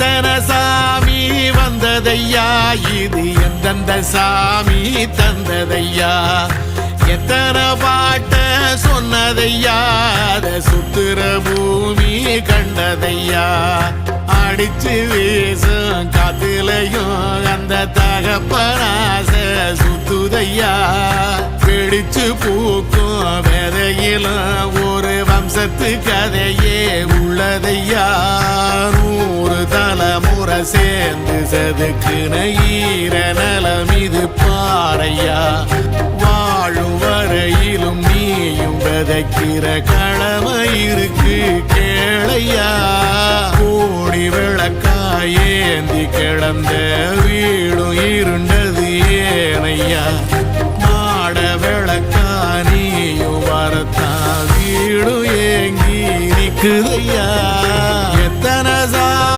எத்தனை சாமி வந்ததையா, இது எந்தெந்த சாமி தந்ததையா, எத்தனை பாட்ட சொன்னதையா, அத சுத்துற பூமி கண்டதையா, அடிச்சு வீசும் காத்துலையும் அந்த தகப்பனாச சுத்துதையா, பிடிச்சு பூக்கும் விதையிலும் ஒரு வம்சத்து கதையே உள்ளதையா, 100 தலைமுறை சேர்ந்து செதுக்குன ஈர நலம் இது பாறையா, வாழும் வரையிலும் நீயும் விதைக்கிற கடமை இருக்கு கேளையா, கோடி விளக்காயேந்தி கிடந்த வீடும் இருண்டது ஏனையா, மாட விளக்கா நீயும் வரத்தா வீடும் ஏங்கி நிக்குதையா.